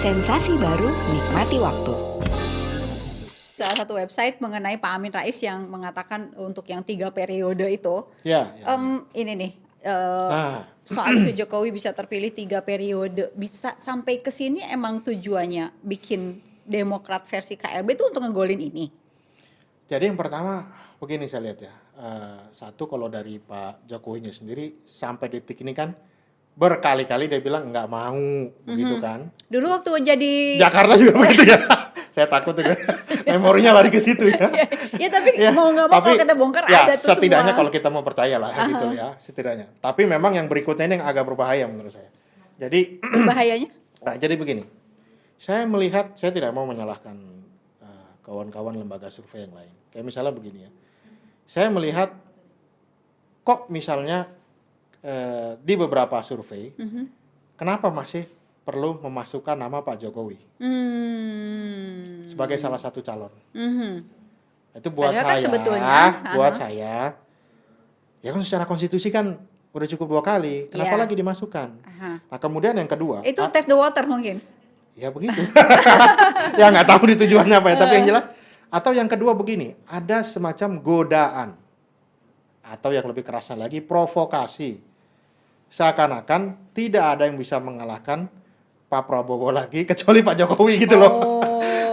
Sensasi baru, nikmati waktu. Salah satu website mengenai Pak Amin Rais yang mengatakan untuk yang 3 periode itu, Ya. ini nih, Nah, soal isu Jokowi bisa terpilih 3 periode, bisa sampai ke sini emang tujuannya bikin Demokrat versi KLB itu untuk ngegolin ini? jadi yang pertama begini saya lihat ya. Satu, kalau dari Pak Jokowinya sendiri sampai detik ini kan berkali-kali dia bilang nggak mau begitu kan. Dulu waktu jadi Jakarta juga begitu ya. Saya takut juga memorinya lari ke situ ya. ya tapi Ya, mau nggak mau tapi kalau kita bongkar ya, ada tuh setidaknya semua. kalau kita mau percaya lah gitu ya, setidaknya. Tapi memang yang berikutnya ini yang agak berbahaya menurut saya. Jadi Bahayanya? nah, jadi begini. Saya melihat, saya tidak mau menyalahkan kawan-kawan lembaga survei yang lain. Kayak misalnya begini ya. Saya melihat kok misalnya di beberapa survei, kenapa masih perlu memasukkan nama Pak Jokowi sebagai salah satu calon? Itu buat Padahal kan saya, sebetulnya, ya kan secara konstitusi kan udah cukup 2 kali, kenapa Iya. lagi dimasukkan? Nah kemudian yang kedua, Itu test the water mungkin. ya begitu, ya nggak tahu di tujuannya apa ya, tapi yang jelas, atau yang kedua begini, ada semacam godaan, atau yang lebih kerasnya lagi provokasi, seakan-akan tidak ada yang bisa mengalahkan Pak Prabowo lagi kecuali Pak Jokowi gitu loh.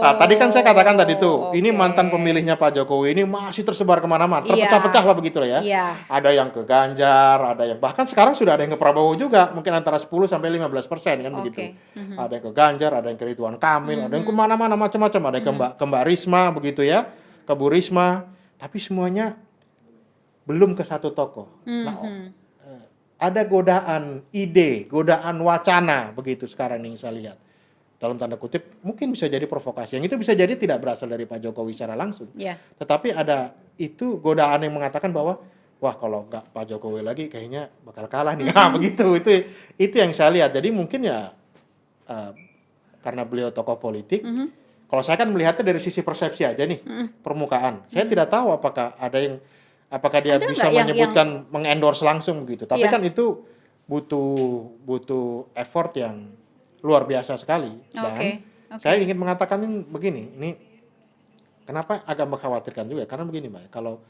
Nah, tadi kan saya katakan tadi tuh, ini oke. mantan pemilihnya Pak Jokowi ini masih tersebar kemana-mana, terpecah-pecah lah begitu lah ya. Iya. Ada yang ke Ganjar, ada yang bahkan sekarang sudah ada yang ke Prabowo juga, mungkin antara 10 sampai 15% kan begitu. Ada yang ke Ganjar, ada yang ke Ridwan Kamil, ada yang kemana-mana macam-macam, ada yang ke Mbak Risma begitu ya, ke Bu Risma, tapi semuanya belum ke satu tokoh. Nah, ada godaan ide, godaan wacana begitu sekarang nih saya lihat. Dalam tanda kutip mungkin bisa jadi provokasi. Yang itu bisa jadi tidak berasal dari Pak Jokowi secara langsung. Iya. Tetapi ada itu godaan yang mengatakan bahwa wah kalau nggak Pak Jokowi lagi kayaknya bakal kalah nih. Nah, begitu. Itu yang saya lihat. Jadi mungkin ya karena beliau tokoh politik. Kalau saya kan melihatnya dari sisi persepsi aja nih, permukaan. Saya tidak tahu apakah dia Ada bisa nggak yang menyebutkan mengendorse langsung begitu. Tapi Iya. kan itu butuh effort yang luar biasa sekali. Dan Oke. saya ingin mengatakan begini, ini kenapa agak mengkhawatirkan juga, karena begini Mbak, kalau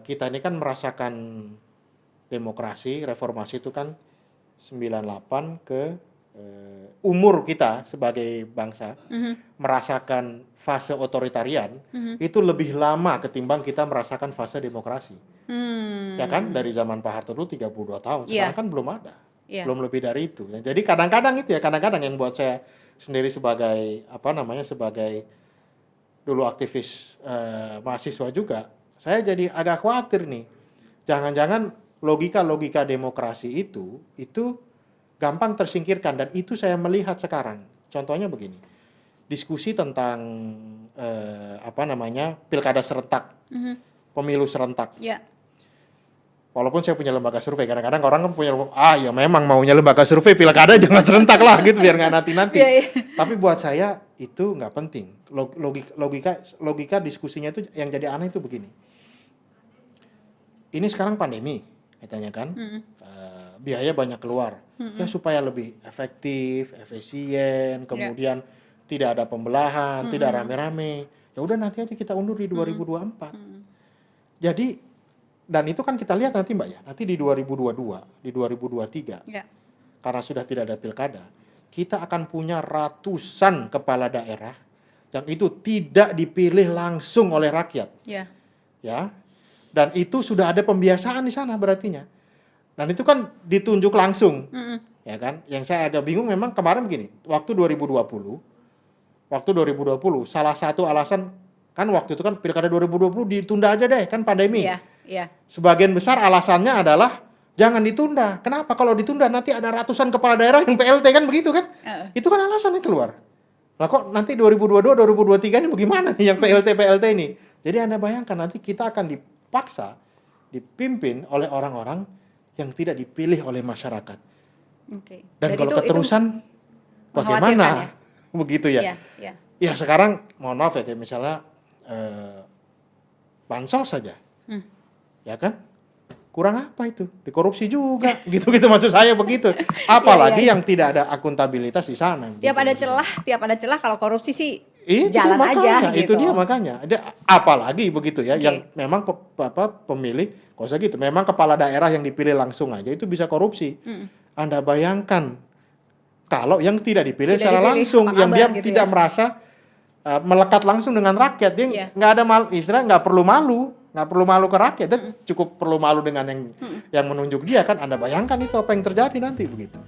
kita ini kan merasakan demokrasi, reformasi itu kan 98 ke umur kita sebagai bangsa merasakan fase otoritarian itu lebih lama ketimbang kita merasakan fase demokrasi. Ya kan, dari zaman Pak Harto dulu 32 tahun, sekarang Iya. kan belum ada. Iya. Belum lebih dari itu. Nah, jadi kadang-kadang yang buat saya sendiri sebagai sebagai dulu aktivis mahasiswa juga, saya jadi agak khawatir nih. Jangan-jangan logika demokrasi itu gampang tersingkirkan, dan itu saya melihat sekarang. Contohnya begini. Diskusi tentang pilkada serentak. Pemilu serentak. Iya. Walaupun saya punya lembaga survei, kadang-kadang orang kan punya ya memang maunya lembaga survei pilkada jangan serentak lah gitu biar nggak nanti-nanti. Iya, iya. Tapi buat saya itu nggak penting. Logika diskusinya itu yang jadi aneh itu begini. Ini sekarang pandemi katanya kan, biaya banyak keluar. Ya supaya lebih efektif, efisien, kemudian tidak ada pembelahan, tidak rame-rame. Ya udah nanti aja kita undur di 2024. Jadi dan itu kan kita lihat nanti Mbak ya, nanti di 2022, di 2023, Iya. karena sudah tidak ada pilkada, kita akan punya ratusan kepala daerah yang itu tidak dipilih langsung oleh rakyat, Iya. ya. Dan itu sudah ada pembiasaan di sana berartinya. Dan itu kan ditunjuk langsung, ya kan. Yang saya agak bingung memang kemarin begini, waktu 2020, salah satu alasan kan waktu itu kan pilkada 2020 ditunda aja deh, kan pandemi. Iya. Iya. Sebagian besar alasannya adalah jangan ditunda. Kenapa? Kalau ditunda nanti ada ratusan kepala daerah yang PLT kan begitu kan? Itu kan alasannya keluar. Lah kok nanti 2022, 2023 ini bagaimana nih yang PLT ini? Jadi Anda bayangkan nanti kita akan dipaksa dipimpin oleh orang-orang yang tidak dipilih oleh masyarakat. Oke. Dan kalau itu keterusan mengkhawatirkan bagaimana? Begitu ya. Iya. Iya. Ya sekarang mohon maaf ya kayak misalnya bansos saja. Ya kan? kurang apa itu? Dikorupsi juga, gitu-gitu maksud saya begitu. Apalagi yang tidak ada akuntabilitas di sana. Tiap ada celah kalau korupsi sih Itu jalan aja itu gitu. dia makanya. Apalagi begitu ya, yang memang pemilih, kalau saya gitu, memang kepala daerah yang dipilih langsung aja itu bisa korupsi. Anda bayangkan kalau yang tidak dipilih secara langsung, yang dia gitu tidak merasa melekat langsung dengan rakyat, dia nggak ada istilah nggak perlu malu ke rakyat, dia cukup perlu malu dengan yang menunjuk dia kan. Anda bayangkan itu apa yang terjadi nanti begitu.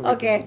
Oke.